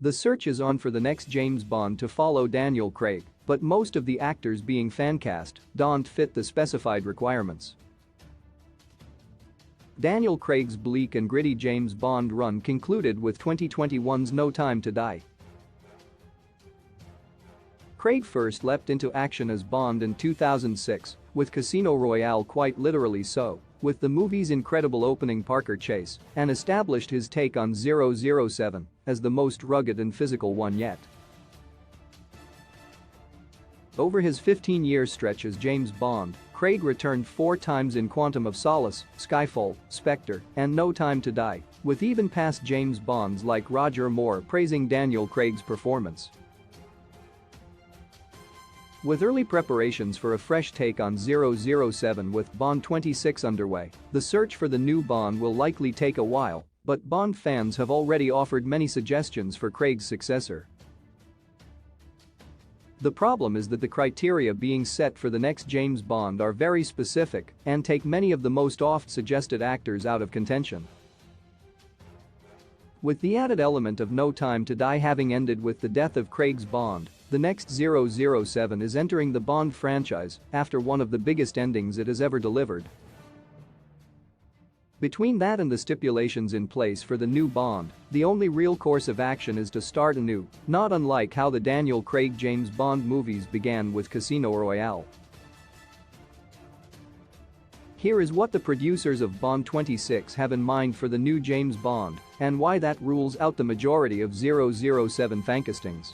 The search is on for the next James Bond to follow Daniel Craig, but most of the actors being fan-cast don't fit the specified requirements. Daniel Craig's bleak and gritty James Bond run concluded with 2021's No Time to Die. Craig first leapt into action as Bond in 2006, with Casino Royale quite literally so, with the movie's incredible opening Parker chase, and established his take on 007 as the most rugged and physical one yet. Over his 15-year stretch as James Bond, Craig returned 4 times in Quantum of Solace, Skyfall, Spectre, and No Time to Die, with even past James Bonds like Roger Moore praising Daniel Craig's performance. With early preparations for a fresh take on 007 with Bond 26 underway, the search for the new Bond will likely take a while, but Bond fans have already offered many suggestions for Craig's successor. The problem is that the criteria being set for the next James Bond are very specific and take many of the most oft-suggested actors out of contention. With the added element of No Time to Die having ended with the death of Craig's Bond, the next 007 is entering the Bond franchise after one of the biggest endings it has ever delivered. Between that and the stipulations in place for the new Bond, the only real course of action is to start anew, not unlike how the Daniel Craig James Bond movies began with Casino Royale. Here is what the producers of Bond 26 have in mind for the new James Bond, and why that rules out the majority of 007 fancastings.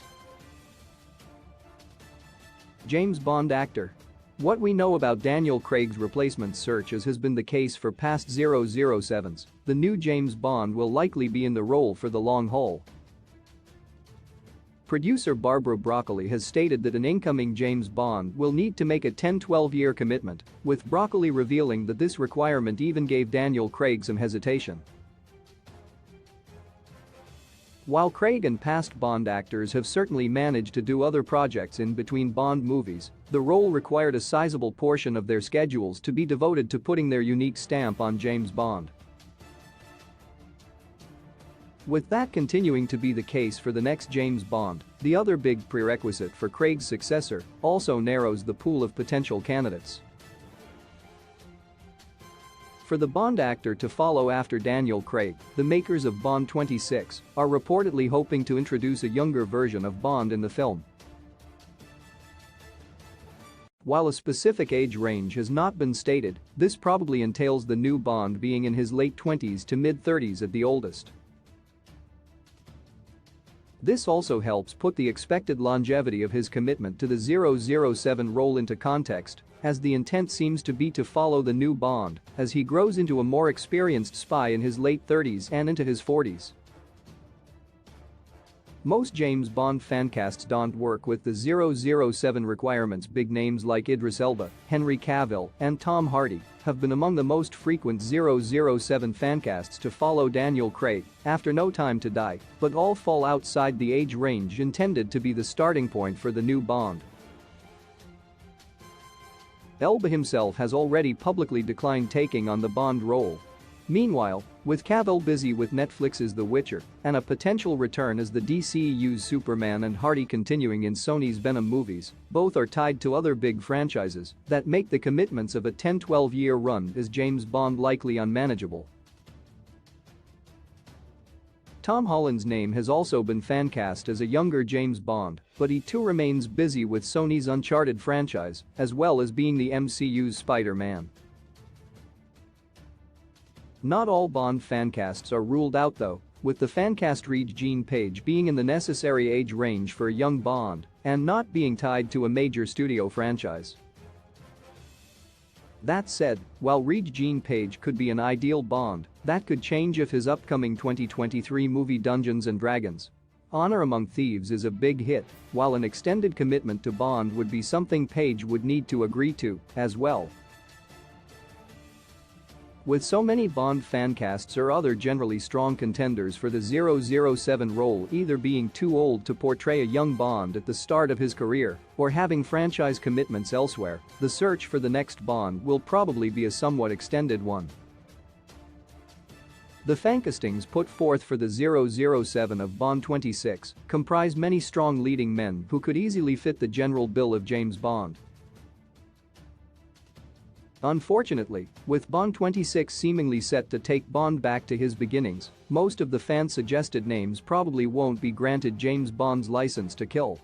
James Bond actor. What we know about Daniel Craig's replacement search, as has been the case for past 007s, the new James Bond will likely be in the role for the long haul. Producer Barbara Broccoli has stated that an incoming James Bond will need to make a 10-12-year commitment, with Broccoli revealing that this requirement even gave Daniel Craig some hesitation. While Craig and past Bond actors have certainly managed to do other projects in between Bond movies, the role required a sizable portion of their schedules to be devoted to putting their unique stamp on James Bond. With that continuing to be the case for the next James Bond, the other big prerequisite for Craig's successor also narrows the pool of potential candidates. For the Bond actor to follow after Daniel Craig, the makers of Bond 26 are reportedly hoping to introduce a younger version of Bond in the film. While a specific age range has not been stated, this probably entails the new Bond being in his late 20s to mid-30s at the oldest. This also helps put the expected longevity of his commitment to the 007 role into context, as the intent seems to be to follow the new Bond as he grows into a more experienced spy in his late 30s and into his 40s. Most James Bond fancasts don't work with the 007 requirements. Big names like Idris Elba, Henry Cavill, and Tom Hardy have been among the most frequent 007 fancasts to follow Daniel Craig after No Time to Die, but all fall outside the age range intended to be the starting point for the new Bond. Elba himself has already publicly declined taking on the Bond role. Meanwhile, with Cavill busy with Netflix's The Witcher and a potential return as the DCEU's Superman and Hardy continuing in Sony's Venom movies, both are tied to other big franchises that make the commitments of a 10-12-year run as James Bond likely unmanageable. Tom Holland's name has also been fancast as a younger James Bond, but he too remains busy with Sony's Uncharted franchise, as well as being the MCU's Spider-Man. Not all Bond fancasts are ruled out though, with the fancast Regine Page being in the necessary age range for a young Bond and not being tied to a major studio franchise. That said, while Regine Page could be an ideal Bond, that could change if his upcoming 2023 movie Dungeons & Dragons: Honor Among Thieves is a big hit, while an extended commitment to Bond would be something Page would need to agree to as well. With so many Bond fancasts or other generally strong contenders for the 007 role either being too old to portray a young Bond at the start of his career or having franchise commitments elsewhere, the search for the next Bond will probably be a somewhat extended one. The fancastings put forth for the 007 of Bond 26 comprise many strong leading men who could easily fit the general bill of James Bond. Unfortunately, with Bond 26 seemingly set to take Bond back to his beginnings, most of the fan-suggested names probably won't be granted James Bond's license to kill.